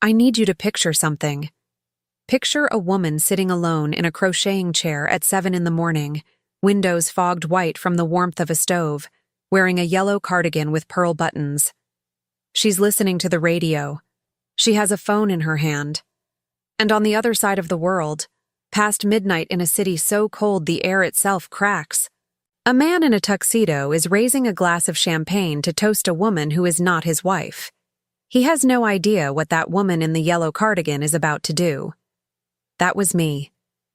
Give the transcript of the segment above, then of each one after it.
I need you to picture something. Picture a woman sitting alone in a crocheting chair at 7 in the morning, windows fogged white from the warmth of a stove, wearing a yellow cardigan with pearl buttons. She's listening to the radio. She has a phone in her hand. And on the other side of the world, past midnight in a city so cold the air itself cracks, a man in a tuxedo is raising a glass of champagne to toast a woman who is not his wife. He has no idea what that woman in the yellow cardigan is about to do. That was me.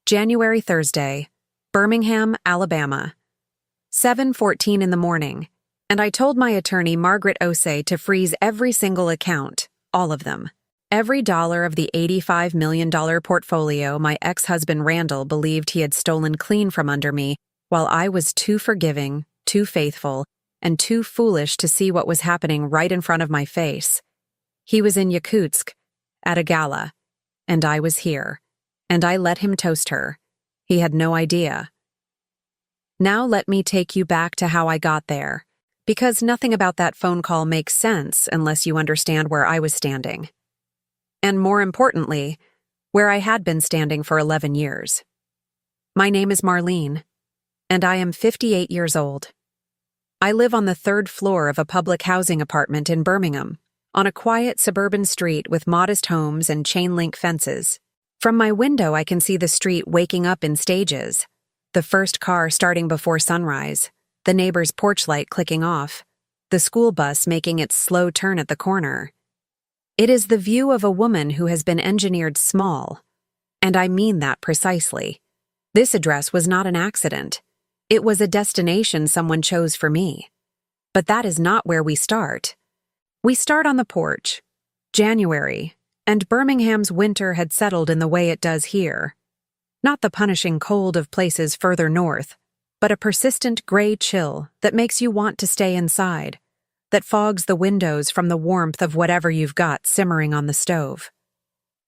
January Thursday, Birmingham, Alabama. 7:14 in the morning, and I told my attorney Margaret Osei to freeze every single account, all of them. Every dollar of the $85 million portfolio my ex-husband Randall believed he had stolen clean from under me, while I was too forgiving, too faithful, and too foolish to see what was happening right in front of my face. He was in Yakutsk, at a gala, and I was here, and I let him toast her. He had no idea. Now let me take you back to how I got there, because nothing about that phone call makes sense unless you understand where I was standing. And more importantly, where I had been standing for 11 years. My name is Marlene, and I am 58 years old. I live on the 3rd floor of a public housing apartment in Birmingham, on a quiet suburban street with modest homes and chain-link fences. From my window I can see the street waking up in stages, the first car starting before sunrise, the neighbor's porch light clicking off, the school bus making its slow turn at the corner. It is the view of a woman who has been engineered small, and I mean that precisely. This address was not an accident. It was a destination someone chose for me. But that is not where we start. We start on the porch, January, and Birmingham's winter had settled in the way it does here. Not the punishing cold of places further north, but a persistent gray chill that makes you want to stay inside, that fogs the windows from the warmth of whatever you've got simmering on the stove.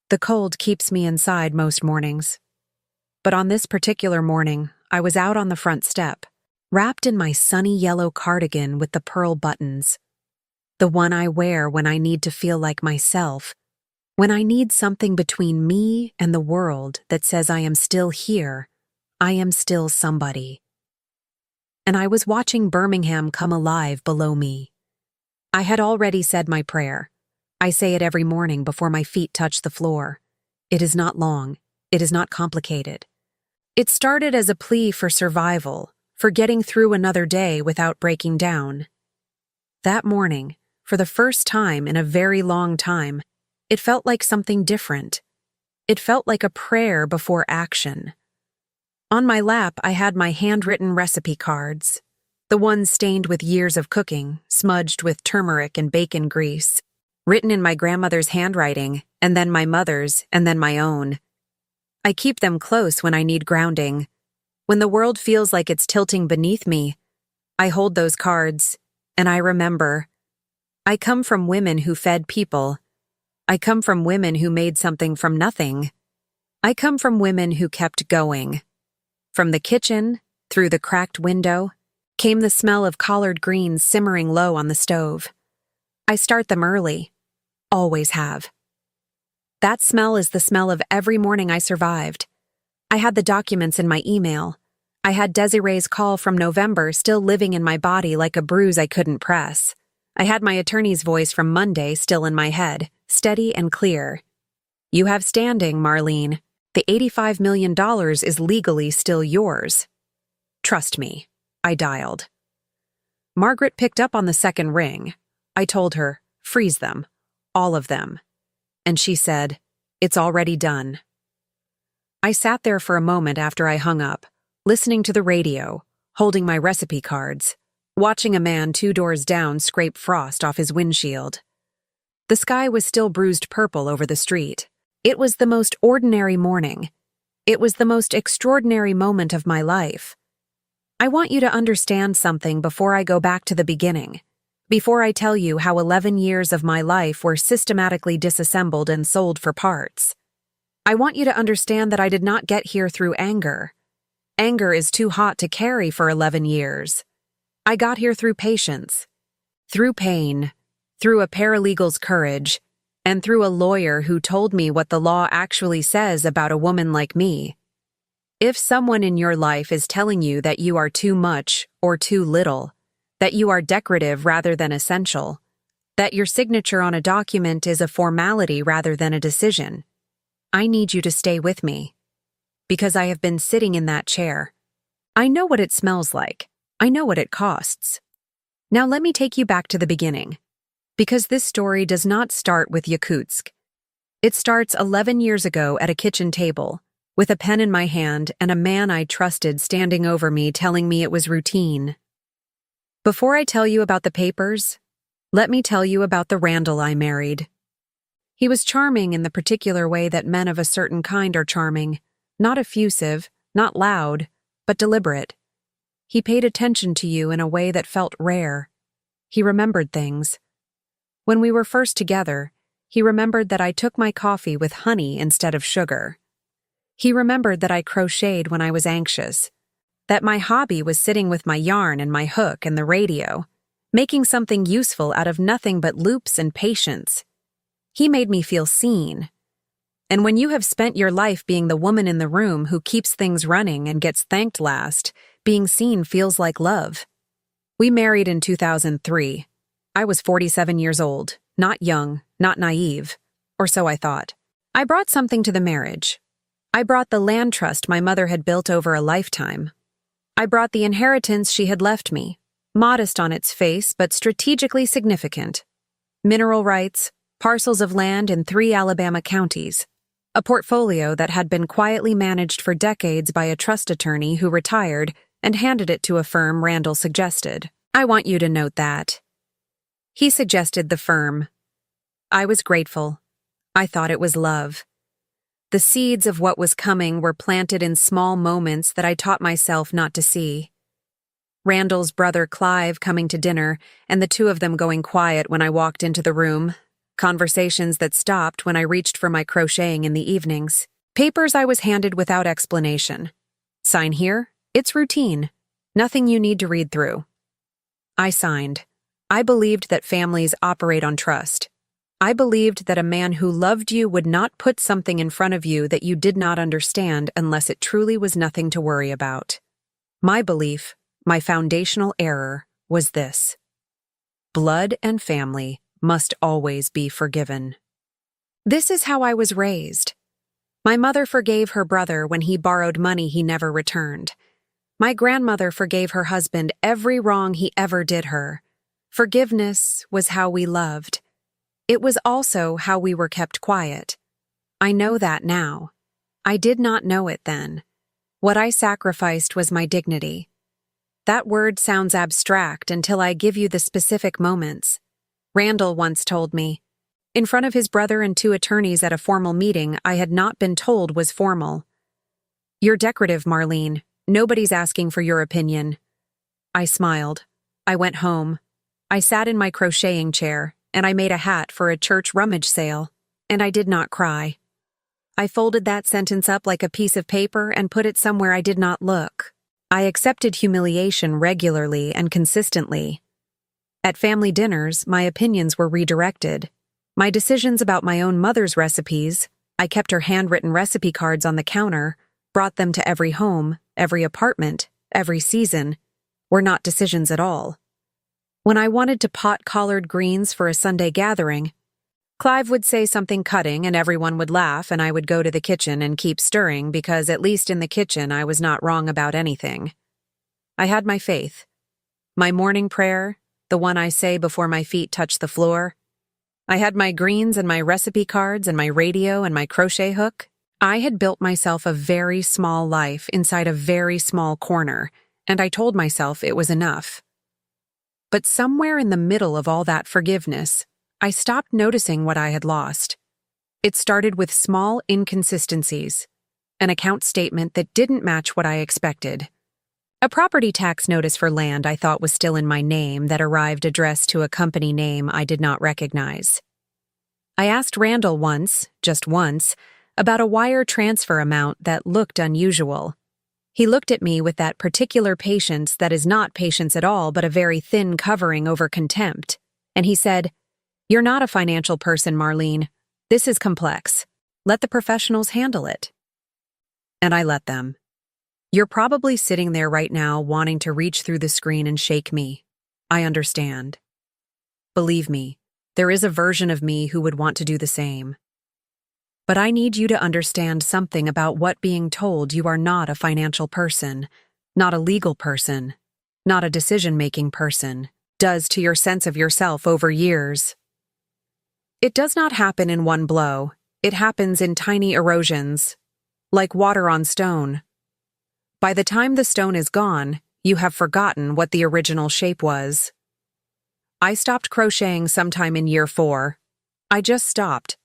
The cold keeps me inside most mornings. But on this particular morning, I was out on the front step, wrapped in my sunny yellow cardigan with the pearl buttons. The one I wear when I need to feel like myself, when I need something between me and the world that says I am still here, I am still somebody. And I was watching Birmingham come alive below me. I had already said my prayer. I say it every morning before my feet touch the floor. It is not long. It is not complicated. It started as a plea for survival, for getting through another day without breaking down. That morning, for the first time in a very long time, it felt like something different. It felt like a prayer before action. On my lap, I had my handwritten recipe cards, the ones stained with years of cooking, smudged with turmeric and bacon grease, written in my grandmother's handwriting, and then my mother's, and then my own. I keep them close when I need grounding. When the world feels like it's tilting beneath me, I hold those cards, and I remember. I come from women who fed people. I come from women who made something from nothing. I come from women who kept going. From the kitchen, through the cracked window, came the smell of collard greens simmering low on the stove. I start them early. Always have. That smell is the smell of every morning I survived. I had the documents in my email. I had Desiree's call from November still living in my body like a bruise I couldn't press. I had my attorney's voice from Monday still in my head, steady and clear. You have standing, Marlene. The $85 million is legally still yours. Trust me. I dialed. Margaret picked up on the second ring. I told her, freeze them. All of them. And she said, it's already done. I sat there for a moment after I hung up, listening to the radio, holding my recipe cards, watching a man 2 doors down scrape frost off his windshield. The sky was still bruised purple over the street. It was the most ordinary morning. It was the most extraordinary moment of my life. I want you to understand something before I go back to the beginning, before I tell you how 11 years of my life were systematically disassembled and sold for parts. I want you to understand that I did not get here through anger. Anger is too hot to carry for 11 years. I got here through patience, through pain, through a paralegal's courage, and through a lawyer who told me what the law actually says about a woman like me. If someone in your life is telling you that you are too much or too little, that you are decorative rather than essential, that your signature on a document is a formality rather than a decision, I need you to stay with me. Because I have been sitting in that chair. I know what it smells like. I know what it costs. Now let me take you back to the beginning. Because this story does not start with Yakutsk. It starts 11 years ago at a kitchen table, with a pen in my hand and a man I trusted standing over me telling me it was routine. Before I tell you about the papers, let me tell you about the Randall I married. He was charming in the particular way that men of a certain kind are charming, not effusive, not loud, but deliberate. He paid attention to you in a way that felt rare. He remembered things. When we were first together, he remembered that I took my coffee with honey instead of sugar. He remembered that I crocheted when I was anxious, that my hobby was sitting with my yarn and my hook and the radio, making something useful out of nothing but loops and patience. He made me feel seen. And when you have spent your life being the woman in the room who keeps things running and gets thanked last, being seen feels like love. We married in 2003. I was 47 years old, not young, not naive, or so I thought. I brought something to the marriage. I brought the land trust my mother had built over a lifetime. I brought the inheritance she had left me, modest on its face but strategically significant. Mineral rights, parcels of land in 3 Alabama counties, a portfolio that had been quietly managed for decades by a trust attorney who retired and handed it to a firm Randall suggested. I want you to note that. He suggested the firm. I was grateful. I thought it was love. The seeds of what was coming were planted in small moments that I taught myself not to see. Randall's brother Clive coming to dinner, and the two of them going quiet when I walked into the room. Conversations that stopped when I reached for my crocheting in the evenings. Papers I was handed without explanation. Sign here. It's routine. Nothing you need to read through. I signed. I believed that families operate on trust. I believed that a man who loved you would not put something in front of you that you did not understand unless it truly was nothing to worry about. My belief, my foundational error, was this: blood and family must always be forgiven. This is how I was raised. My mother forgave her brother when he borrowed money he never returned. My grandmother forgave her husband every wrong he ever did her. Forgiveness was how we loved. It was also how we were kept quiet. I know that now. I did not know it then. What I sacrificed was my dignity. That word sounds abstract until I give you the specific moments. Randall once told me, in front of his brother and 2 attorneys at a formal meeting I had not been told was formal. "You're decorative, Marlene. Nobody's asking for your opinion." I smiled. I went home. I sat in my crocheting chair, and I made a hat for a church rummage sale, and I did not cry. I folded that sentence up like a piece of paper and put it somewhere I did not look. I accepted humiliation regularly and consistently. At family dinners, my opinions were redirected. My decisions about my own mother's recipes, I kept her handwritten recipe cards on the counter, brought them to every home, every apartment, every season, were not decisions at all. When I wanted to pot collard greens for a Sunday gathering, Clive would say something cutting and everyone would laugh, and I would go to the kitchen and keep stirring because at least in the kitchen I was not wrong about anything. I had my faith. My morning prayer, the one I say before my feet touch the floor. I had my greens and my recipe cards and my radio and my crochet hook. I had built myself a very small life inside a very small corner, and I told myself it was enough. But somewhere in the middle of all that forgiveness, I stopped noticing what I had lost. It started with small inconsistencies, an account statement that didn't match what I expected, a property tax notice for land I thought was still in my name that arrived addressed to a company name I did not recognize. I asked Randall once, just once, about a wire transfer amount that looked unusual. He looked at me with that particular patience that is not patience at all but a very thin covering over contempt, and he said, "You're not a financial person, Marlene. This is complex. Let the professionals handle it. And I let them. You're probably sitting there right now wanting to reach through the screen and shake me. I understand. Believe me, there is a version of me who would want to do the same. But I need you to understand something about what being told you are not a financial person, not a legal person, not a decision-making person, does to your sense of yourself over years. It does not happen in one blow. It happens in tiny erosions, like water on stone. By the time the stone is gone, you have forgotten what the original shape was. I stopped crocheting sometime in year 4. I just stopped.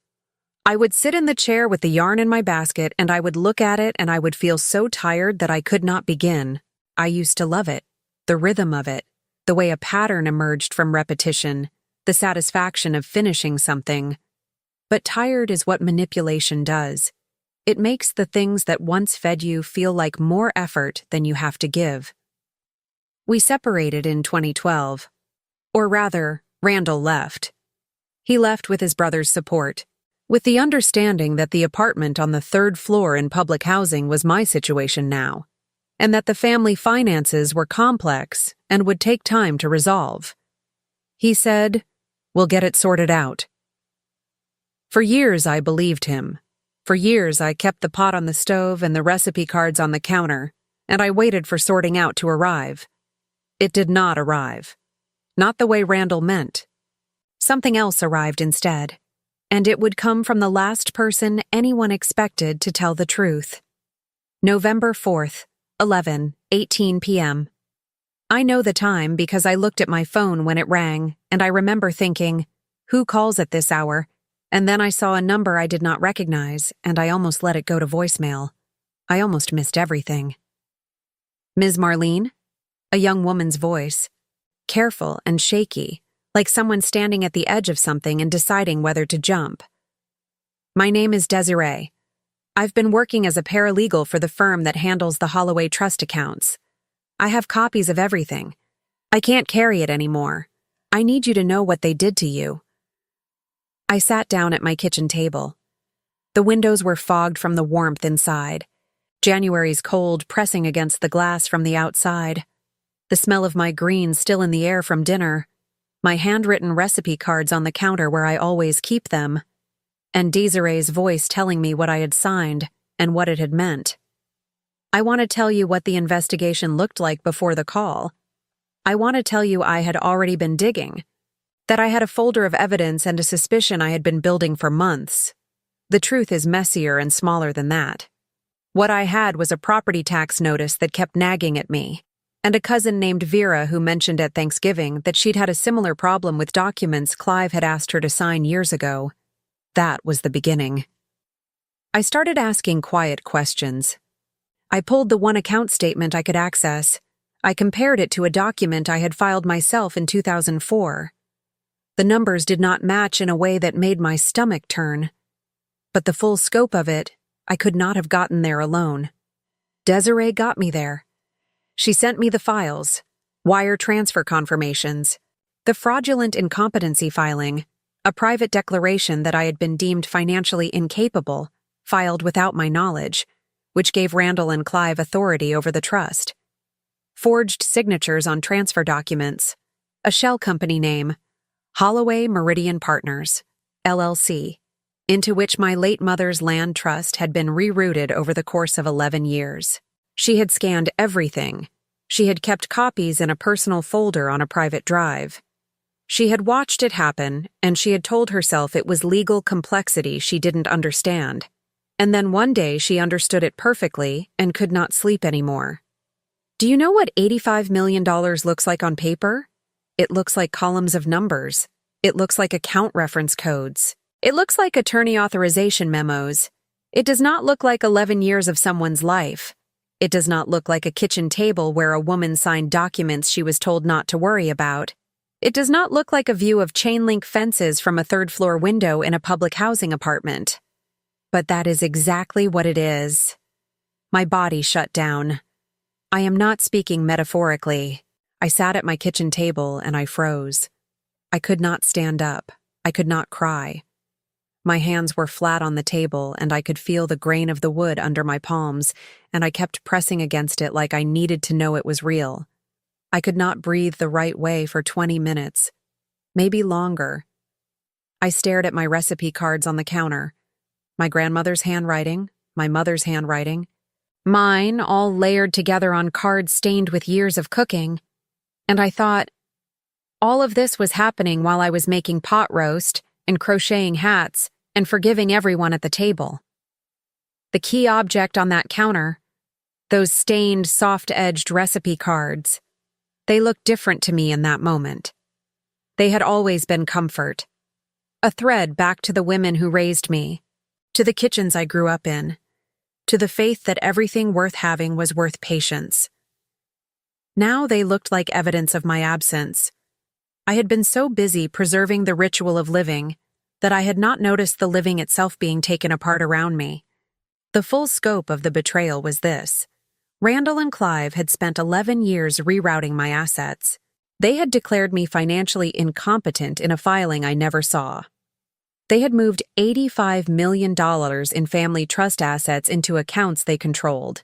I would sit in the chair with the yarn in my basket and I would look at it and I would feel so tired that I could not begin. I used to love it, the rhythm of it, the way a pattern emerged from repetition, the satisfaction of finishing something. But tired is what manipulation does. It makes the things that once fed you feel like more effort than you have to give. We separated in 2012. Or rather, Randall left. He left with his brother's support, with the understanding that the apartment on the 3rd floor in public housing was my situation now, and that the family finances were complex and would take time to resolve. He said, "We'll get it sorted out." For years I believed him. For years I kept the pot on the stove and the recipe cards on the counter, and I waited for sorting out to arrive. It did not arrive. Not the way Randall meant. Something else arrived instead, and it would come from the last person anyone expected to tell the truth. November 4th, 11:18 p.m. I know the time because I looked at my phone when it rang, and I remember thinking, who calls at this hour? And then I saw a number I did not recognize, and I almost let it go to voicemail. I almost missed everything. Ms. Marlene? A young woman's voice. Careful and shaky, like someone standing at the edge of something and deciding whether to jump. My name is Desiree. I've been working as a paralegal for the firm that handles the Holloway Trust accounts. I have copies of everything. I can't carry it anymore. I need you to know what they did to you. I sat down at my kitchen table. The windows were fogged from the warmth inside, January's cold pressing against the glass from the outside, the smell of my greens still in the air from dinner, my handwritten recipe cards on the counter where I always keep them, and Desiree's voice telling me what I had signed and what it had meant. I want to tell you what the investigation looked like before the call. I want to tell you I had already been digging, that I had a folder of evidence and a suspicion I had been building for months. The truth is messier and smaller than that. What I had was a property tax notice that kept nagging at me, and a cousin named Vera who mentioned at Thanksgiving that she'd had a similar problem with documents Clive had asked her to sign years ago. That was the beginning. I started asking quiet questions. I pulled the one account statement I could access. I compared it to a document I had filed myself in 2004. The numbers did not match in a way that made my stomach turn. But the full scope of it, I could not have gotten there alone. Desiree got me there. She sent me the files, wire transfer confirmations, the fraudulent incompetency filing, a private declaration that I had been deemed financially incapable, filed without my knowledge, which gave Randall and Clive authority over the trust. Forged signatures on transfer documents, a shell company name, Holloway Meridian Partners, LLC, into which my late mother's land trust had been rerouted over the course of 11 years. She had scanned everything. She had kept copies in a personal folder on a private drive. She had watched it happen, and she had told herself it was legal complexity she didn't understand. And then one day she understood it perfectly and could not sleep anymore. Do you know what $85 million looks like on paper? It looks like columns of numbers. It looks like account reference codes. It looks like attorney authorization memos. It does not look like 11 years of someone's life. It does not look like a kitchen table where a woman signed documents she was told not to worry about. It does not look like a view of chain-link fences from a 3rd-floor window in a public housing apartment. But that is exactly what it is. My body shut down. I am not speaking metaphorically. I sat at my kitchen table and I froze. I could not stand up. I could not cry. My hands were flat on the table, and I could feel the grain of the wood under my palms, and I kept pressing against it like I needed to know it was real. I could not breathe the right way for 20 minutes, maybe longer. I stared at my recipe cards on the counter. My grandmother's handwriting, my mother's handwriting, mine all layered together on cards stained with years of cooking. And I thought, all of this was happening while I was making pot roast and crocheting hats and forgiving everyone at the table. The key object on that counter, those stained, soft-edged recipe cards, they looked different to me in that moment. They had always been comfort, a thread back to the women who raised me, to the kitchens I grew up in, to the faith that everything worth having was worth patience. Now they looked like evidence of my absence. I had been so busy preserving the ritual of living that I had not noticed the living itself being taken apart around me. The full scope of the betrayal was this. Randall and Clive had spent 11 years rerouting my assets. They had declared me financially incompetent in a filing I never saw. They had moved $85 million in family trust assets into accounts they controlled.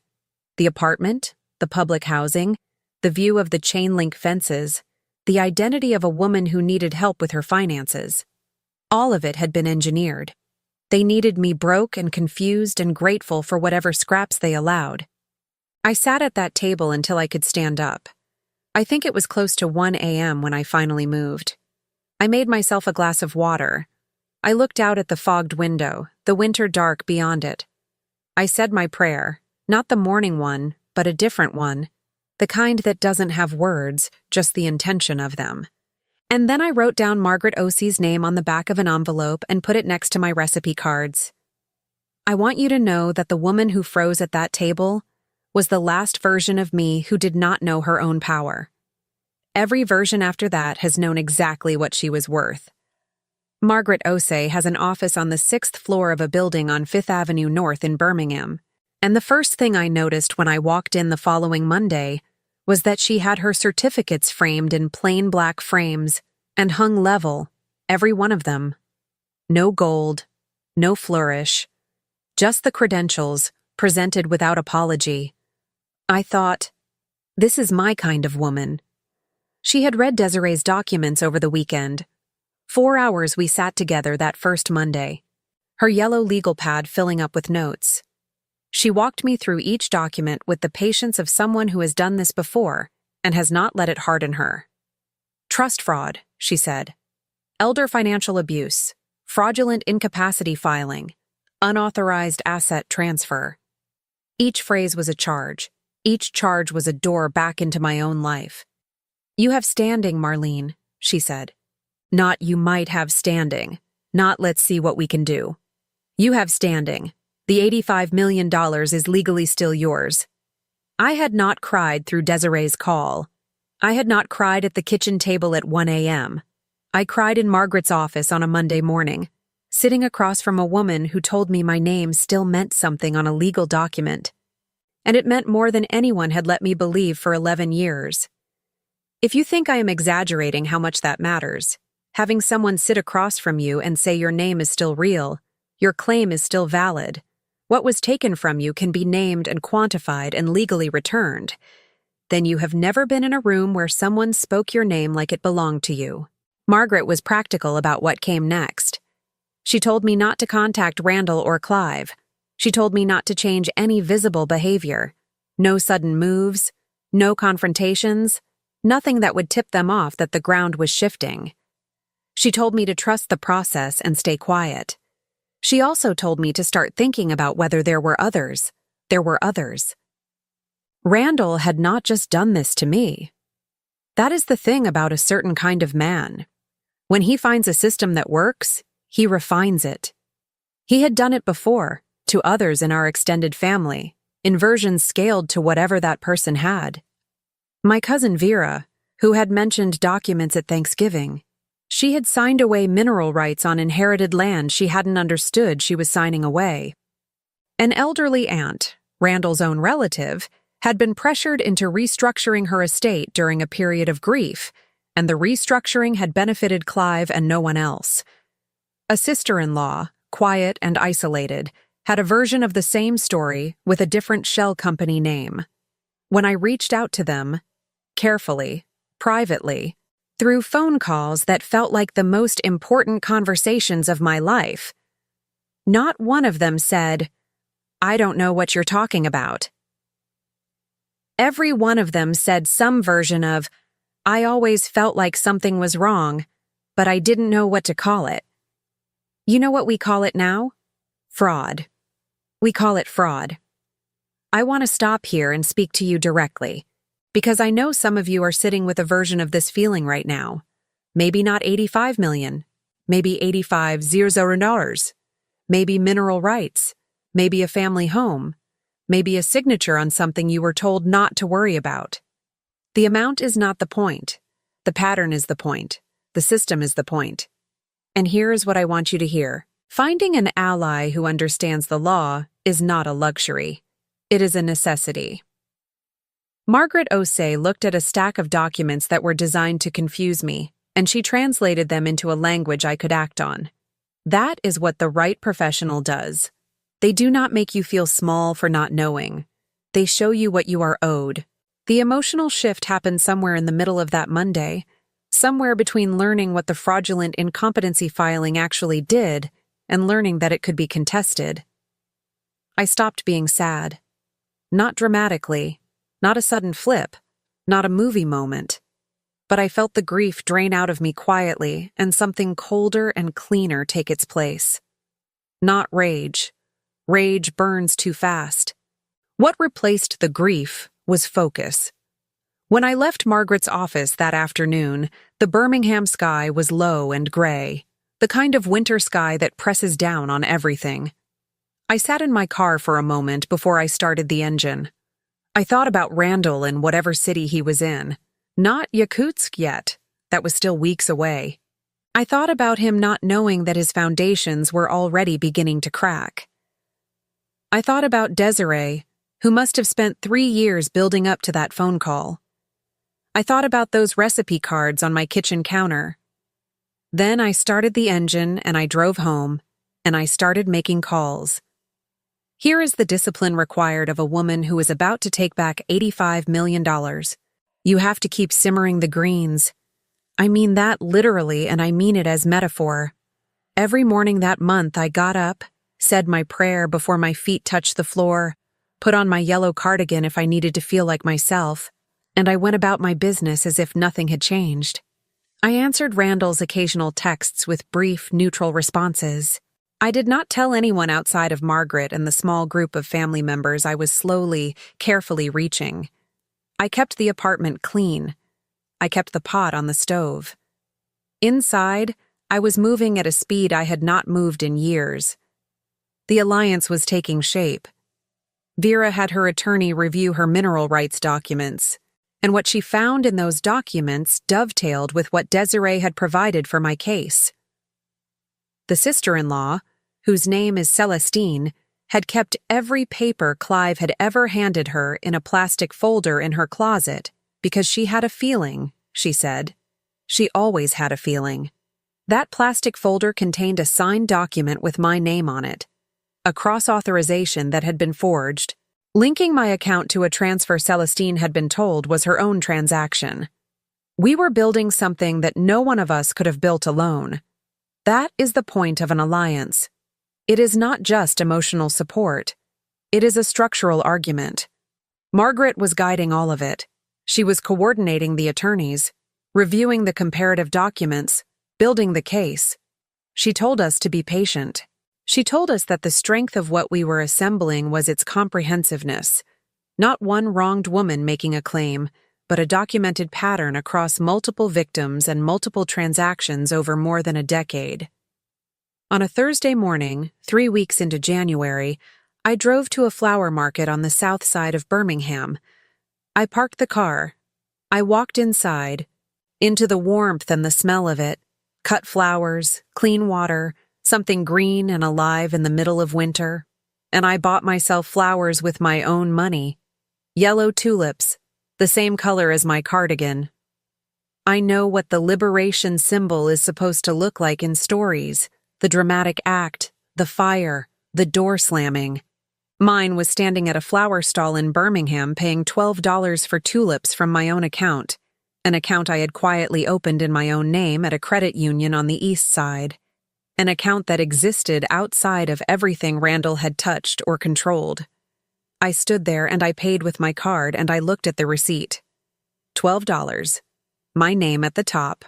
The apartment, the public housing, the view of the chain-link fences, the identity of a woman who needed help with her finances. All of it had been engineered. They needed me broke and confused and grateful for whatever scraps they allowed. I sat at that table until I could stand up. I think it was close to 1 a.m. when I finally moved. I made myself a glass of water. I looked out at the fogged window, the winter dark beyond it. I said my prayer, not the morning one, but a different one, the kind that doesn't have words, just the intention of them. And then I wrote down Margaret Osie's name on the back of an envelope and put it next to my recipe cards. I want you to know that the woman who froze at that table was the last version of me who did not know her own power. Every version after that has known exactly what she was worth. Margaret Osie has an office on the 6th floor of a building on 5th Avenue North in Birmingham, and the first thing I noticed when I walked in the following Monday was that she had her certificates framed in plain black frames and hung level, every one of them. No gold, no flourish, just the credentials, presented without apology. I thought, this is my kind of woman. She had read Desiree's documents over the weekend. 4 hours we sat together that first Monday, her yellow legal pad filling up with notes. She walked me through each document with the patience of someone who has done this before and has not let it harden her. Trust fraud, she said. Elder financial abuse, fraudulent incapacity filing, unauthorized asset transfer. Each phrase was a charge. Each charge was a door back into my own life. You have standing, Marlene, she said. Not you might have standing. Not let's see what we can do. You have standing. The $85 million is legally still yours. I had not cried through Desiree's call. I had not cried at the kitchen table at 1 a.m. I cried in Margaret's office on a Monday morning, sitting across from a woman who told me my name still meant something on a legal document. And it meant more than anyone had let me believe for 11 years. If you think I am exaggerating how much that matters, having someone sit across from you and say your name is still real, your claim is still valid, what was taken from you can be named and quantified and legally returned, then you have never been in a room where someone spoke your name like it belonged to you. Margaret was practical about what came next. She told me not to contact Randall or Clive. She told me not to change any visible behavior. No sudden moves, no confrontations, nothing that would tip them off that the ground was shifting. She told me to trust the process and stay quiet. She also told me to start thinking about whether there were others. There were others. Randall had not just done this to me. That is the thing about a certain kind of man. When he finds a system that works, he refines it. He had done it before, to others in our extended family, in versions scaled to whatever that person had. My cousin Vera, who had mentioned documents at Thanksgiving, she had signed away mineral rights on inherited land she hadn't understood she was signing away. An elderly aunt, Randall's own relative, had been pressured into restructuring her estate during a period of grief, and the restructuring had benefited Clive and no one else. A sister-in-law, quiet and isolated, had a version of the same story with a different shell company name. When I reached out to them, carefully, privately, through phone calls that felt like the most important conversations of my life, not one of them said, "I don't know what you're talking about." Every one of them said some version of, "I always felt like something was wrong, but I didn't know what to call it." You know what we call it now? Fraud. We call it fraud. I want to stop here and speak to you directly, because I know some of you are sitting with a version of this feeling right now. Maybe not 85 million, maybe 85,000 dollars, maybe mineral rights, maybe a family home, maybe a signature on something you were told not to worry about. The amount is not the point. The pattern is the point. The system is the point. And here is what I want you to hear. Finding an ally who understands the law is not a luxury. It is a necessity. Margaret Osei looked at a stack of documents that were designed to confuse me, and she translated them into a language I could act on. That is what the right professional does. They do not make you feel small for not knowing. They show you what you are owed. The emotional shift happened somewhere in the middle of that Monday, somewhere between learning what the fraudulent incompetency filing actually did and learning that it could be contested. I stopped being sad. Not dramatically, not a sudden flip, not a movie moment, but I felt the grief drain out of me quietly and something colder and cleaner take its place. Not rage. Rage burns too fast. What replaced the grief was focus. When I left Margaret's office that afternoon, the Birmingham sky was low and gray, the kind of winter sky that presses down on everything. I sat in my car for a moment before I started the engine. I thought about Randall and whatever city he was in. Not Yakutsk yet. That was still weeks away. I thought about him not knowing that his foundations were already beginning to crack. I thought about Desiree, who must have spent 3 years building up to that phone call. I thought about those recipe cards on my kitchen counter. Then I started the engine and I drove home, and I started making calls. Here is the discipline required of a woman who is about to take back $85 million. You have to keep simmering the greens. I mean that literally, and I mean it as metaphor. Every morning that month I got up, said my prayer before my feet touched the floor, put on my yellow cardigan if I needed to feel like myself, and I went about my business as if nothing had changed. I answered Randall's occasional texts with brief, neutral responses. I did not tell anyone outside of Margaret and the small group of family members I was slowly, carefully reaching. I kept the apartment clean. I kept the pot on the stove. Inside, I was moving at a speed I had not moved in years. The alliance was taking shape. Vera had her attorney review her mineral rights documents, and what she found in those documents dovetailed with what Desiree had provided for my case. The sister-in-law, whose name is Celestine, had kept every paper Clive had ever handed her in a plastic folder in her closet because she had a feeling, she said. She always had a feeling. That plastic folder contained a signed document with my name on it, a cross-authorization that had been forged, linking my account to a transfer Celestine had been told was her own transaction. We were building something that no one of us could have built alone. That is the point of an alliance. It is not just emotional support. It is a structural argument. Margaret was guiding all of it. She was coordinating the attorneys, reviewing the comparative documents, building the case. She told us to be patient. She told us that the strength of what we were assembling was its comprehensiveness. Not one wronged woman making a claim, but a documented pattern across multiple victims and multiple transactions over more than a decade. On a Thursday morning, 3 weeks into January, I drove to a flower market on the south side of Birmingham. I parked the car. I walked inside, into the warmth and the smell of it, cut flowers, clean water, something green and alive in the middle of winter, and I bought myself flowers with my own money. Yellow tulips, the same color as my cardigan. I know what the liberation symbol is supposed to look like in stories, the dramatic act, the fire, the door slamming. Mine was standing at a flower stall in Birmingham paying $12 for tulips from my own account, an account I had quietly opened in my own name at a credit union on the East Side, an account that existed outside of everything Randall had touched or controlled. I stood there and I paid with my card and I looked at the receipt. $12. My name at the top.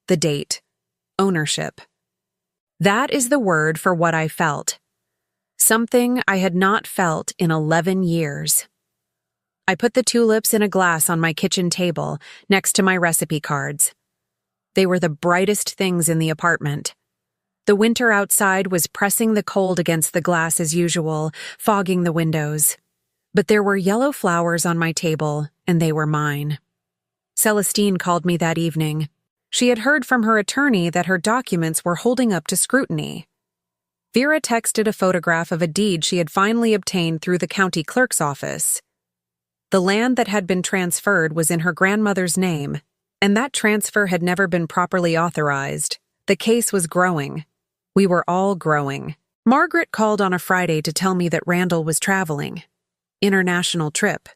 The date. Ownership. That is the word for what I felt. Something I had not felt in 11 years. I put the tulips in a glass on my kitchen table next to my recipe cards. They were the brightest things in the apartment. The winter outside was pressing the cold against the glass as usual, fogging the windows. But there were yellow flowers on my table, and they were mine. Celestine called me that evening. She had heard from her attorney that her documents were holding up to scrutiny. Vera texted a photograph of a deed she had finally obtained through the county clerk's office. The land that had been transferred was in her grandmother's name, and that transfer had never been properly authorized. The case was growing. We were all growing. Margaret called on a Friday to tell me that Randall was traveling. International trip.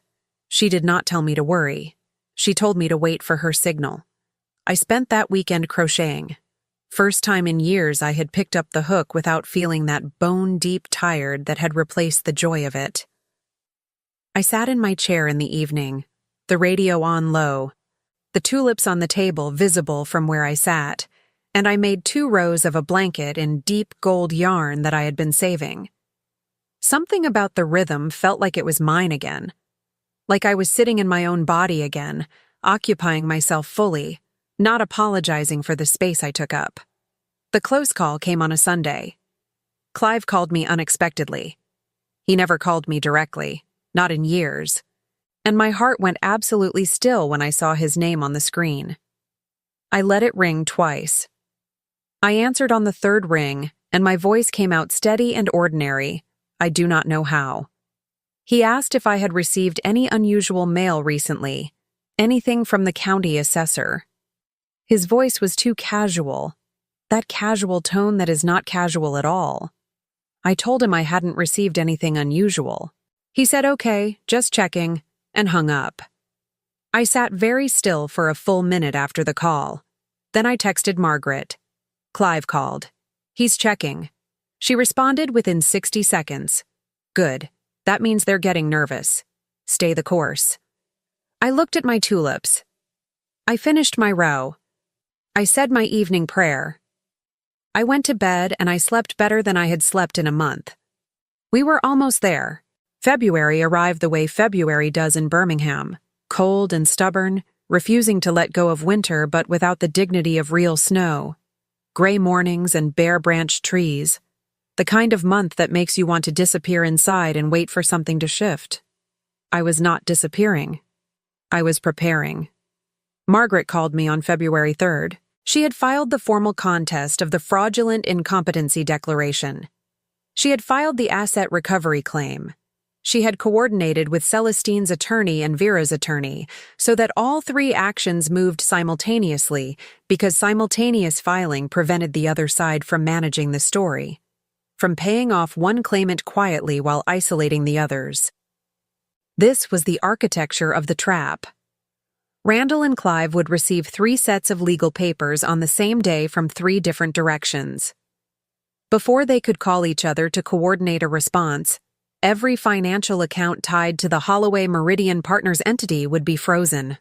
She did not tell me to worry. She told me to wait for her signal. I spent that weekend crocheting. First time in years I had picked up the hook without feeling that bone-deep tired that had replaced the joy of it. I sat in my chair in the evening, the radio on low, the tulips on the table visible from where I sat, and I made 2 rows of a blanket in deep gold yarn that I had been saving. Something about the rhythm felt like it was mine again, like I was sitting in my own body again, occupying myself fully, not apologizing for the space I took up. The close call came on a Sunday. Clive called me unexpectedly. He never called me directly, not in years, and my heart went absolutely still when I saw his name on the screen. I let it ring twice. I answered on the 3rd ring, and my voice came out steady and ordinary. I do not know how. He asked if I had received any unusual mail recently, anything from the county assessor. His voice was too casual, that casual tone that is not casual at all. I told him I hadn't received anything unusual. He said, "Okay, just checking," and hung up. I sat very still for a full minute after the call. Then I texted Margaret. Clive called. "He's checking." She responded within 60 seconds. "Good. That means they're getting nervous. Stay the course." I looked at my tulips. I finished my row. I said my evening prayer. I went to bed and I slept better than I had slept in a month. We were almost there. February arrived the way February does in Birmingham, cold and stubborn, refusing to let go of winter but without the dignity of real snow. Gray mornings and bare-branched trees. The kind of month that makes you want to disappear inside and wait for something to shift. I was not disappearing. I was preparing. Margaret called me on February 3rd. She had filed the formal contest of the fraudulent incompetency declaration. She had filed the asset recovery claim. She had coordinated with Celestine's attorney and Vera's attorney so that all 3 actions moved simultaneously because simultaneous filing prevented the other side from managing the story, from paying off one claimant quietly while isolating the others. This was the architecture of the trap. Randall and Clive would receive 3 sets of legal papers on the same day from 3 different directions. Before they could call each other to coordinate a response, every financial account tied to the Holloway Meridian Partners entity would be frozen.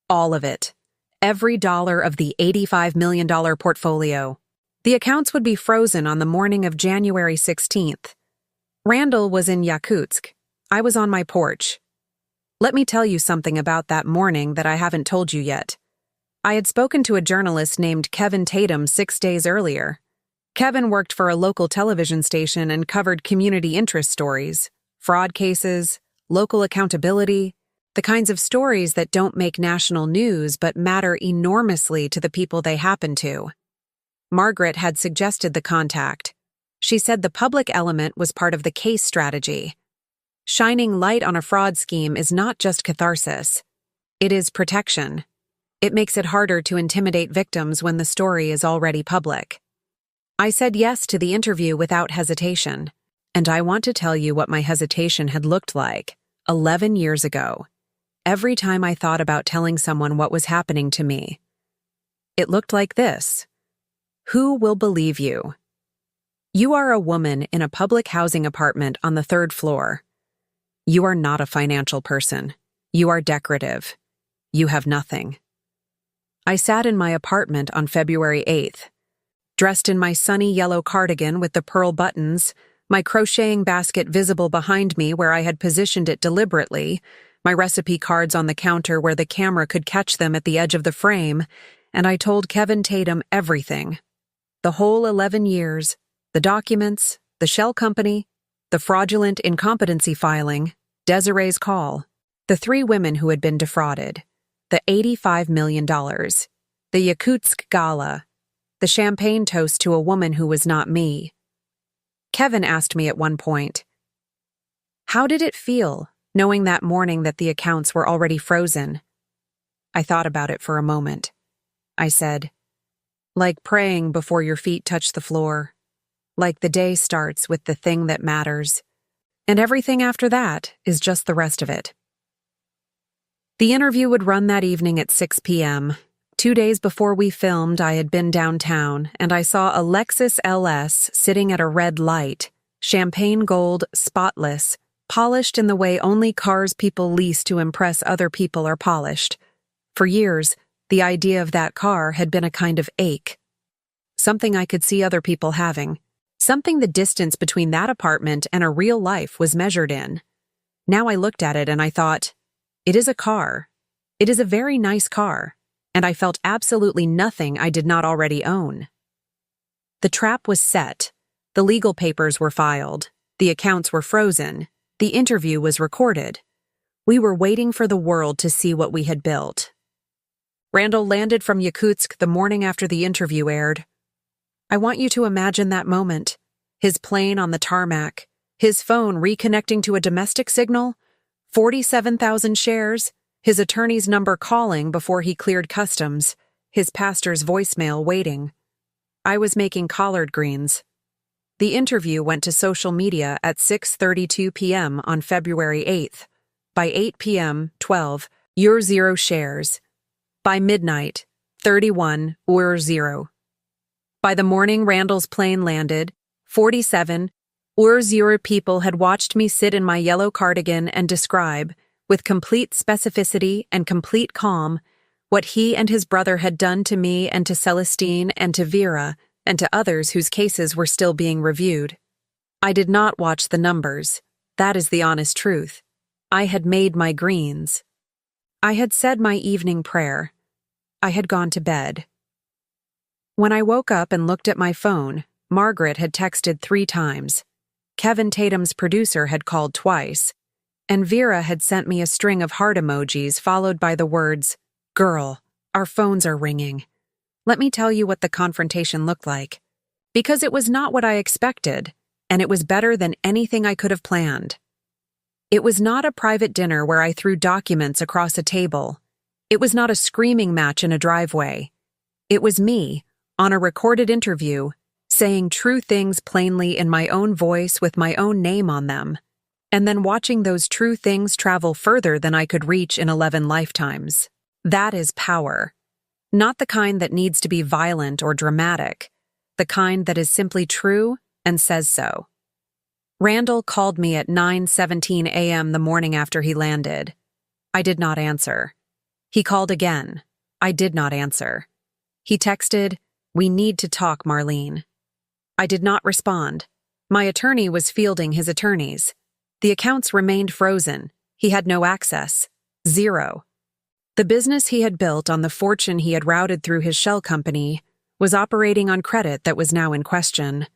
All of it. Every dollar of the $85 million portfolio. The accounts would be frozen on the morning of January 16th. Randall was in Yakutsk. I was on my porch. Let me tell you something about that morning that I haven't told you yet. I had spoken to a journalist named Kevin Tatum 6 days earlier. Kevin worked for a local television station and covered community interest stories, fraud cases, local accountability, the kinds of stories that don't make national news but matter enormously to the people they happen to. Margaret had suggested the contact. She said the public element was part of the case strategy. Shining light on a fraud scheme is not just catharsis. It is protection. It makes it harder to intimidate victims when the story is already public. I said yes to the interview without hesitation, and I want to tell you what my hesitation had looked like 11 years ago, every time I thought about telling someone what was happening to me. It looked like this. Who will believe you? You are a woman in a public housing apartment on the 3rd floor. You are not a financial person. You are decorative. You have nothing. I sat in my apartment on February 8th, dressed in my sunny yellow cardigan with the pearl buttons, my crocheting basket visible behind me where I had positioned it deliberately, my recipe cards on the counter where the camera could catch them at the edge of the frame, and I told Kevin Tatum everything. The whole 11 years, the documents, the shell company, the fraudulent incompetency filing, Desiree's call, the 3 women who had been defrauded, the $85 million, the Yakutsk gala, the champagne toast to a woman who was not me. Kevin asked me at one point, "How did it feel, knowing that morning that the accounts were already frozen?" I thought about it for a moment. I said, "Like praying before your feet touch the floor. Like the day starts with the thing that matters. And everything after that is just the rest of it." The interview would run that evening at 6 p.m. 2 days before we filmed, I had been downtown, and I saw a Lexus LS sitting at a red light, champagne gold, spotless, polished in the way only cars people lease to impress other people are polished. For years, the idea of that car had been a kind of ache. Something I could see other people having. Something the distance between that apartment and a real life was measured in. Now I looked at it and I thought, it is a car. It is a very nice car, and I felt absolutely nothing I did not already own. The trap was set. The legal papers were filed. The accounts were frozen. The interview was recorded. We were waiting for the world to see what we had built. Randall landed from Yakutsk the morning after the interview aired. I want you to imagine that moment. His plane on the tarmac, his phone reconnecting to a domestic signal, 47,000 shares, his attorney's number calling before he cleared customs, his pastor's voicemail waiting. I was making collard greens. The interview went to social media at 6:32 p.m. on February 8th. By 8 p.m., 12, your 0 shares. By midnight, 31, or 0. By the morning Randall's plane landed, 47, or 0 people had watched me sit in my yellow cardigan and describe, with complete specificity and complete calm, what he and his brother had done to me and to Celestine and to Vera and to others whose cases were still being reviewed. I did not watch the numbers. That is the honest truth. I had made my greens. I had said my evening prayer. I had gone to bed. When I woke up and looked at my phone, Margaret had texted 3 times. Kevin Tatum's producer had called twice, and Vera had sent me a string of heart emojis followed by the words, "Girl, our phones are ringing." Let me tell you what the confrontation looked like. Because it was not what I expected, and it was better than anything I could have planned. It was not a private dinner where I threw documents across a table. It was not a screaming match in a driveway. It was me, on a recorded interview, saying true things plainly in my own voice with my own name on them, and then watching those true things travel further than I could reach in 11 lifetimes. That is power. Not the kind that needs to be violent or dramatic, the kind that is simply true and says so. Randall called me at 9:17 a.m. the morning after he landed. I did not answer. He called again. I did not answer. He texted, "We need to talk, Marlene." I did not respond. My attorney was fielding his attorneys. The accounts remained frozen. He had no access. 0. The business he had built on the fortune he had routed through his shell company was operating on credit that was now in question.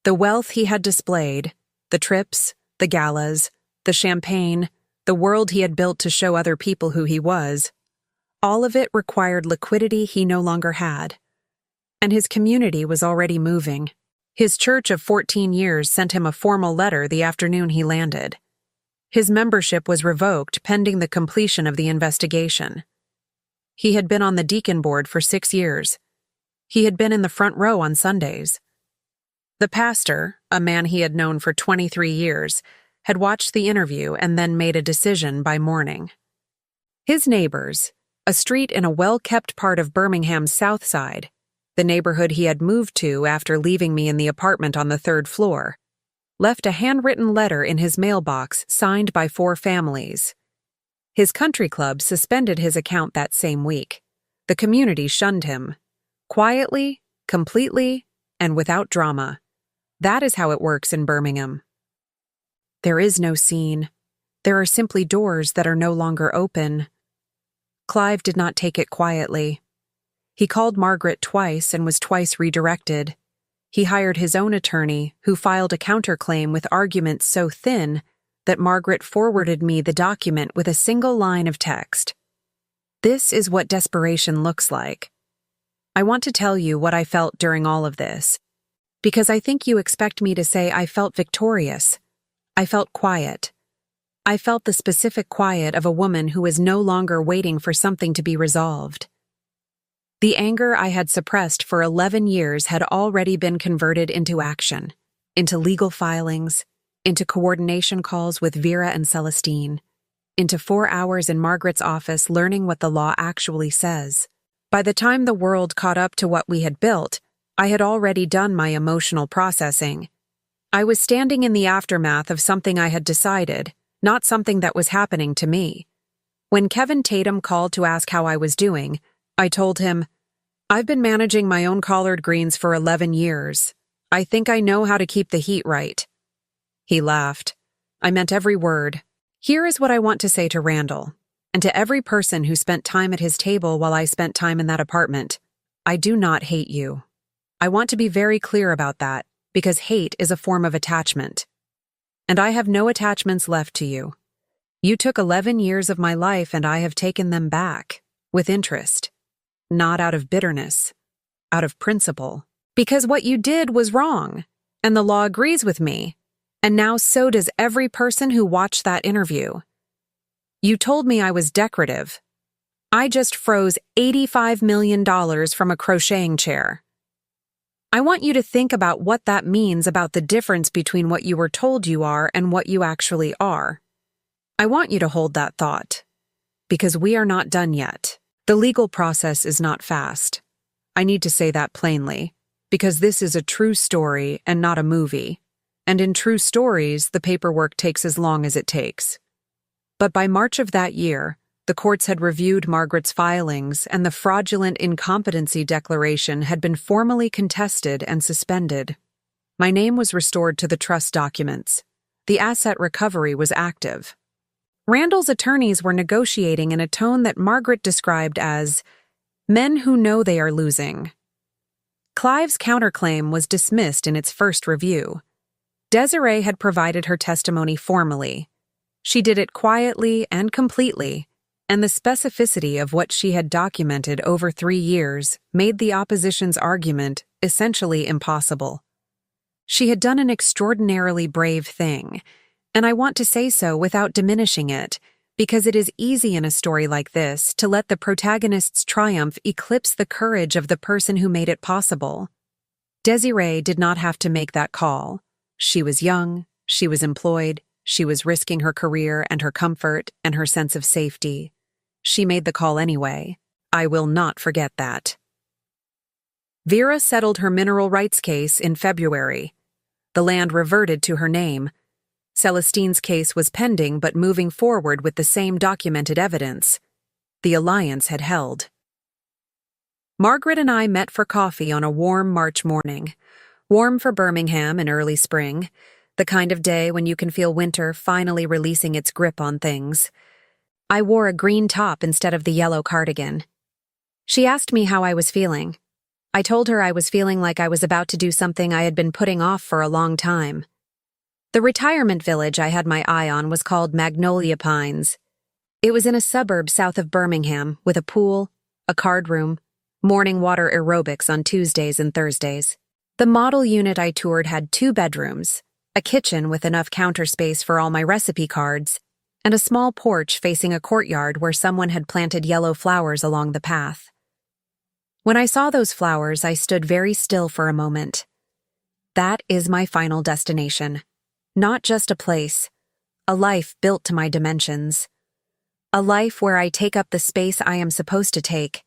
The wealth he had displayed, the trips, the galas, the champagne, the world he had built to show other people who he was, all of it required liquidity he no longer had. And his community was already moving. His church of 14 years sent him a formal letter the afternoon he landed. His membership was revoked pending the completion of the investigation. He had been on the deacon board for 6 years. He had been in the front row on Sundays. The pastor, a man he had known for 23 years, had watched the interview and then made a decision by morning. His neighbors, a street in a well-kept part of Birmingham's South Side, the neighborhood he had moved to after leaving me in the apartment on the 3rd floor, left a handwritten letter in his mailbox signed by 4 families. His country club suspended his account that same week. The community shunned him. Quietly, completely, and without drama. That is how it works in Birmingham. There is no scene. There are simply doors that are no longer open. Clive did not take it quietly. He called Margaret twice and was twice redirected. He hired his own attorney, who filed a counterclaim with arguments so thin that Margaret forwarded me the document with a single line of text. This is what desperation looks like. I want to tell you what I felt during all of this, because I think you expect me to say I felt victorious. I felt quiet. I felt the specific quiet of a woman who is no longer waiting for something to be resolved. The anger I had suppressed for 11 years had already been converted into action, into legal filings, into coordination calls with Vera and Celestine, into 4 hours in Margaret's office learning what the law actually says. By the time the world caught up to what we had built, I had already done my emotional processing. I was standing in the aftermath of something I had decided, not something that was happening to me. When Kevin Tatum called to ask how I was doing, I told him, "I've been managing my own collard greens for 11 years. I think I know how to keep the heat right." He laughed. I meant every word. Here is what I want to say to Randall, and to every person who spent time at his table while I spent time in that apartment. I do not hate you. I want to be very clear about that, because hate is a form of attachment. And I have no attachments left to you. You took 11 years of my life and I have taken them back, with interest. Not out of bitterness, out of principle. Because what you did was wrong, and the law agrees with me, and now so does every person who watched that interview. You told me I was decorative. I just froze $85 million from a crocheting chair. I want you to think about what that means about the difference between what you were told you are and what you actually are. I want you to hold that thought, because we are not done yet. The legal process is not fast. I need to say that plainly, because this is a true story and not a movie, and in true stories, the paperwork takes as long as it takes. But by March of that year, the courts had reviewed Margaret's filings and the fraudulent incompetency declaration had been formally contested and suspended. My name was restored to the trust documents. The asset recovery was active. Randall's attorneys were negotiating in a tone that Margaret described as men who know they are losing. Clive's counterclaim was dismissed in its first review. Desiree had provided her testimony formally. She did it quietly and completely, and the specificity of what she had documented over 3 years made the opposition's argument essentially impossible. She had done an extraordinarily brave thing, and I want to say so without diminishing it, because it is easy in a story like this to let the protagonist's triumph eclipse the courage of the person who made it possible. Desiree did not have to make that call. She was young, she was employed, she was risking her career and her comfort and her sense of safety. She made the call anyway. I will not forget that. Vera settled her mineral rights case in February. The land reverted to her name. Celestine's case was pending but moving forward with the same documented evidence. The alliance had held. Margaret and I met for coffee on a warm March morning. Warm for Birmingham in early spring, the kind of day when you can feel winter finally releasing its grip on things. I wore a green top instead of the yellow cardigan. She asked me how I was feeling. I told her I was feeling like I was about to do something I had been putting off for a long time. The retirement village I had my eye on was called Magnolia Pines. It was in a suburb south of Birmingham with a pool, a card room, morning water aerobics on Tuesdays and Thursdays. The model unit I toured had 2 bedrooms, a kitchen with enough counter space for all my recipe cards, and a small porch facing a courtyard where someone had planted yellow flowers along the path. When I saw those flowers, I stood very still for a moment. That is my final destination. Not just a place, a life built to my dimensions. A life where I take up the space I am supposed to take,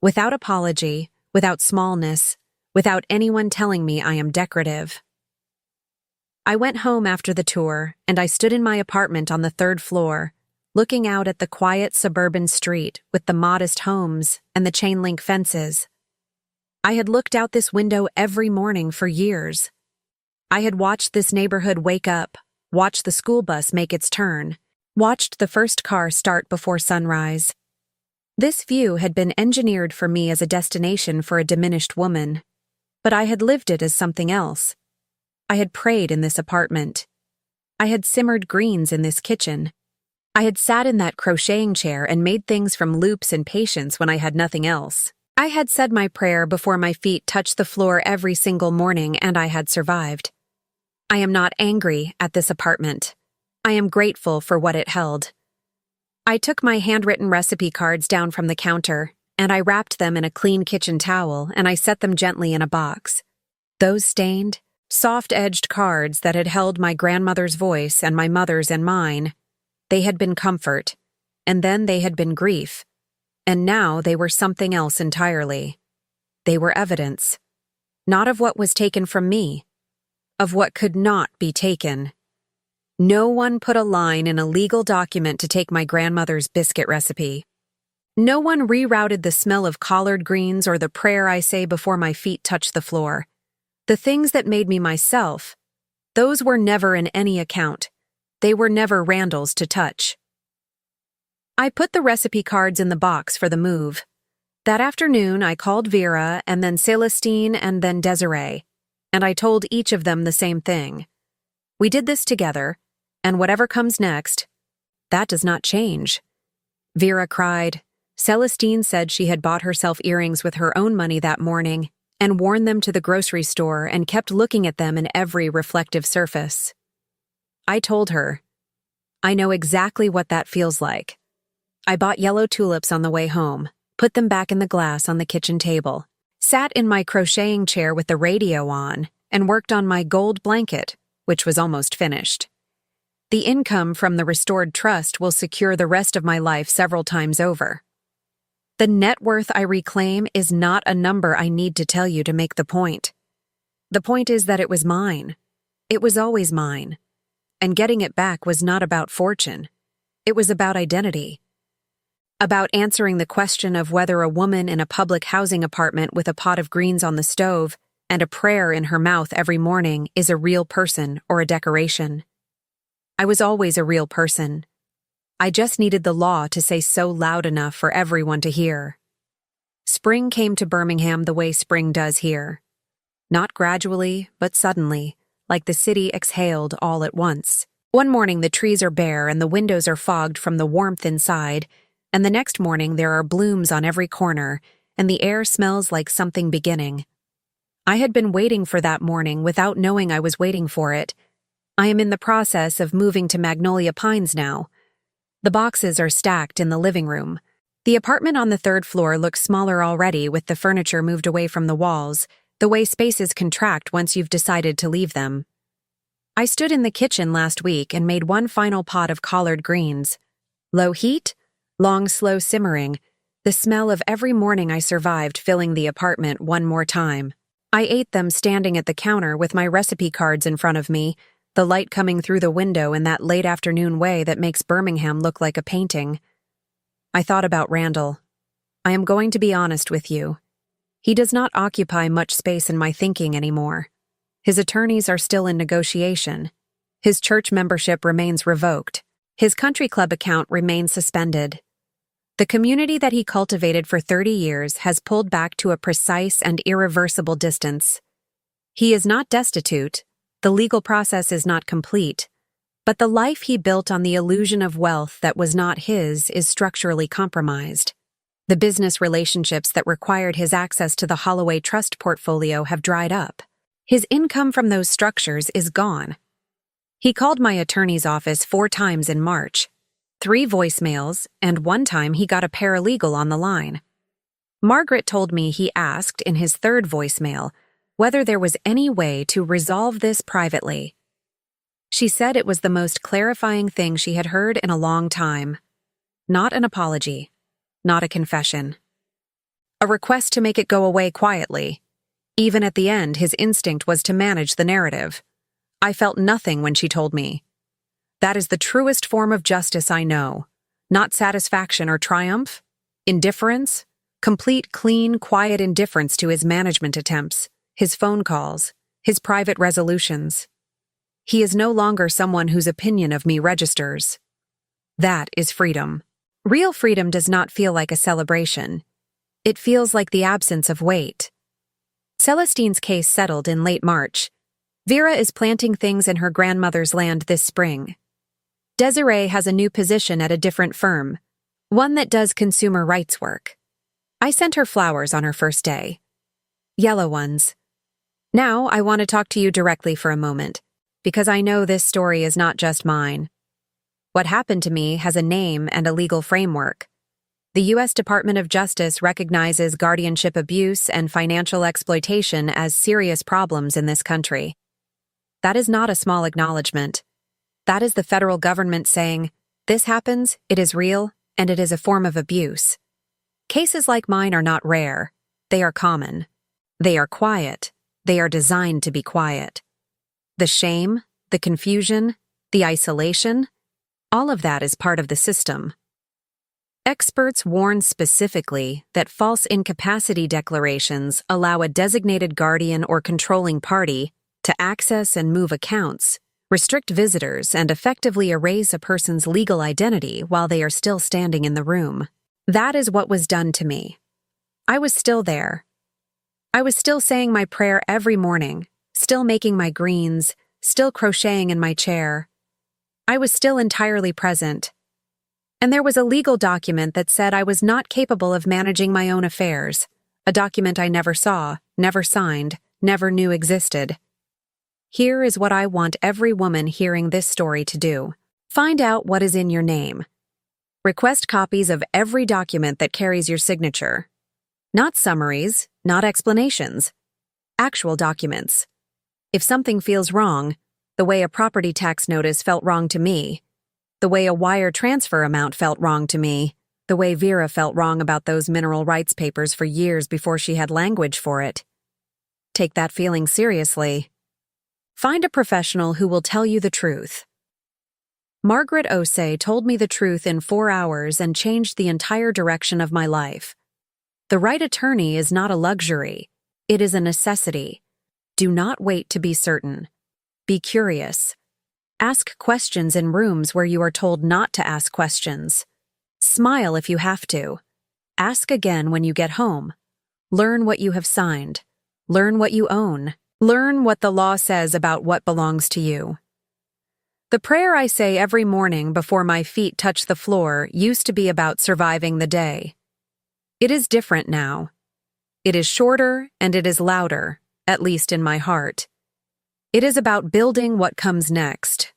without apology, without smallness, without anyone telling me I am decorative. I went home after the tour, and I stood in my apartment on the 3rd floor, looking out at the quiet suburban street with the modest homes and the chain-link fences. I had looked out this window every morning for years. I had watched this neighborhood wake up, watched the school bus make its turn, watched the first car start before sunrise. This view had been engineered for me as a destination for a diminished woman, but I had lived it as something else. I had prayed in this apartment. I had simmered greens in this kitchen. I had sat in that crocheting chair and made things from loops and patience when I had nothing else. I had said my prayer before my feet touched the floor every single morning, and I had survived. I am not angry at this apartment. I am grateful for what it held. I took my handwritten recipe cards down from the counter, and I wrapped them in a clean kitchen towel, and I set them gently in a box. Those stained, soft-edged cards that had held my grandmother's voice and my mother's and mine, they had been comfort, and then they had been grief, and now they were something else entirely. They were evidence, not of what was taken from me, of what could not be taken. No one put a line in a legal document to take my grandmother's biscuit recipe. No one rerouted the smell of collard greens or the prayer I say before my feet touch the floor. The things that made me myself, those were never in any account. They were never Randall's to touch. I put the recipe cards in the box for the move. That afternoon, I called Vera and then Celestine and then Desiree, and I told each of them the same thing. We did this together, and whatever comes next, that does not change. Vera cried. Celestine said she had bought herself earrings with her own money that morning and worn them to the grocery store and kept looking at them in every reflective surface. I told her, I know exactly what that feels like. I bought yellow tulips on the way home, put them back in the glass on the kitchen table, sat in my crocheting chair with the radio on, and worked on my gold blanket, which was almost finished. The income from the restored trust will secure the rest of my life several times over. The net worth I reclaim is not a number I need to tell you to make the point. The point is that it was mine. It was always mine. And getting it back was not about fortune. It was about identity. About answering the question of whether a woman in a public housing apartment with a pot of greens on the stove and a prayer in her mouth every morning is a real person or a decoration. I was always a real person. I just needed the law to say so loud enough for everyone to hear. Spring came to Birmingham the way spring does here. Not gradually, but suddenly, like the city exhaled all at once. One morning the trees are bare and the windows are fogged from the warmth inside, and the next morning there are blooms on every corner, and the air smells like something beginning. I had been waiting for that morning without knowing I was waiting for it. I am in the process of moving to Magnolia Pines now. The boxes are stacked in the living room. The apartment on the 3rd floor looks smaller already with the furniture moved away from the walls, the way spaces contract once you've decided to leave them. I stood in the kitchen last week and made one final pot of collard greens. Low heat, long slow simmering, the smell of every morning I survived filling the apartment one more time. I ate them standing at the counter with my recipe cards in front of me, the light coming through the window in that late afternoon way that makes Birmingham look like a painting. I thought about Randall. I am going to be honest with you. He does not occupy much space in my thinking anymore. His attorneys are still in negotiation. His church membership remains revoked. His country club account remains suspended. The community that he cultivated for 30 years has pulled back to a precise and irreversible distance. He is not destitute, the legal process is not complete, but the life he built on the illusion of wealth that was not his is structurally compromised. The business relationships that required his access to the Holloway Trust portfolio have dried up. His income from those structures is gone. He called my attorney's office 4 times in March, 3 voicemails, and one time he got a paralegal on the line. Margaret told me he asked, in his 3rd voicemail, whether there was any way to resolve this privately. She said it was the most clarifying thing she had heard in a long time. Not an apology, not a confession. A request to make it go away quietly. Even at the end, his instinct was to manage the narrative. I felt nothing when she told me. That is the truest form of justice I know. Not satisfaction or triumph. Indifference. Complete, clean, quiet indifference to his management attempts, his phone calls, his private resolutions. He is no longer someone whose opinion of me registers. That is freedom. Real freedom does not feel like a celebration. It feels like the absence of weight. Celestine's case settled in late March. Vera is planting things in her grandmother's land this spring. Desiree has a new position at a different firm, one that does consumer rights work. I sent her flowers on her first day. Yellow ones. Now I want to talk to you directly for a moment, because I know this story is not just mine. What happened to me has a name and a legal framework. The U.S. Department of Justice recognizes guardianship abuse and financial exploitation as serious problems in this country. That is not a small acknowledgement. That is the federal government saying, this happens, it is real, and it is a form of abuse. Cases like mine are not rare. They are common. They are quiet. They are designed to be quiet. The shame, the confusion, the isolation, all of that is part of the system. Experts warn specifically that false incapacity declarations allow a designated guardian or controlling party to access and move accounts, restrict visitors, and effectively erase a person's legal identity while they are still standing in the room. That is what was done to me. I was still there. I was still saying my prayer every morning, still making my greens, still crocheting in my chair. I was still entirely present. And there was a legal document that said I was not capable of managing my own affairs, a document I never saw, never signed, never knew existed. Here is what I want every woman hearing this story to do. Find out what is in your name. Request copies of every document that carries your signature. Not summaries, not explanations. Actual documents. If something feels wrong, the way a property tax notice felt wrong to me, the way a wire transfer amount felt wrong to me, the way Vera felt wrong about those mineral rights papers for years before she had language for it. Take that feeling seriously. Find a professional who will tell you the truth. Margaret Osei told me the truth in 4 hours and changed the entire direction of my life. The right attorney is not a luxury. It is a necessity. Do not wait to be certain. Be curious. Ask questions in rooms where you are told not to ask questions. Smile if you have to. Ask again when you get home. Learn what you have signed. Learn what you own. Learn what the law says about what belongs to you. The prayer I say every morning before my feet touch the floor used to be about surviving the day. It is different now. It is shorter and it is louder, at least in my heart. It is about building what comes next.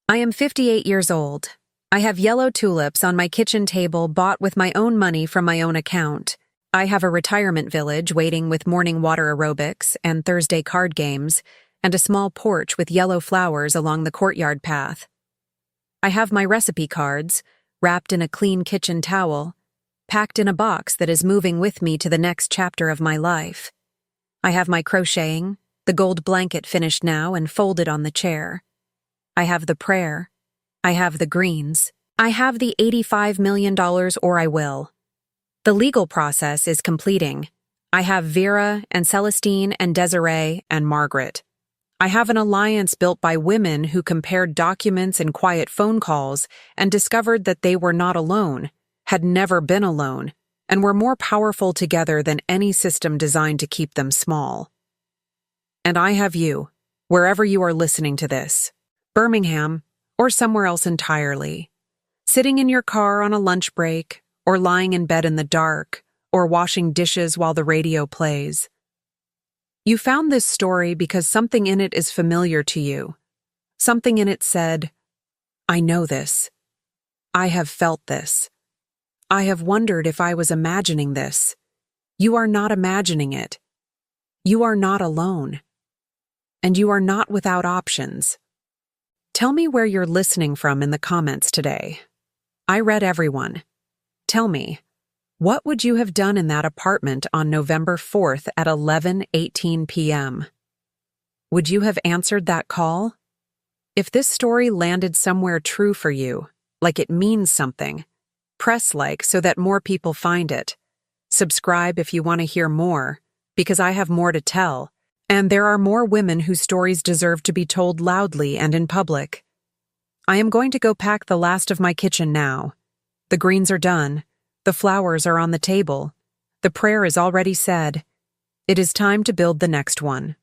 I am 58 years old. I have yellow tulips on my kitchen table bought with my own money from my own account. I have a retirement village waiting with morning water aerobics and Thursday card games, and a small porch with yellow flowers along the courtyard path. I have my recipe cards, wrapped in a clean kitchen towel, packed in a box that is moving with me to the next chapter of my life. I have my crocheting, the gold blanket finished now and folded on the chair. I have the prayer. I have the greens. I have the $85 million or I will. The legal process is completing. I have Vera and Celestine and Desiree and Margaret. I have an alliance built by women who compared documents and quiet phone calls and discovered that they were not alone, had never been alone, and were more powerful together than any system designed to keep them small. And I have you, wherever you are listening to this, Birmingham or somewhere else entirely, sitting in your car on a lunch break, or lying in bed in the dark, or washing dishes while the radio plays. You found this story because something in it is familiar to you. Something in it said, I know this. I have felt this. I have wondered if I was imagining this. You are not imagining it. You are not alone. And you are not without options. Tell me where you're listening from in the comments today. I read everyone. Tell me, what would you have done in that apartment on November 4th at 11:18 p.m.? Would you have answered that call? If this story landed somewhere true for you, like it means something, press like so that more people find it. Subscribe if you want to hear more, because I have more to tell, and there are more women whose stories deserve to be told loudly and in public. I am going to go pack the last of my kitchen now. The greens are done. The flowers are on the table. The prayer is already said. It is time to build the next one.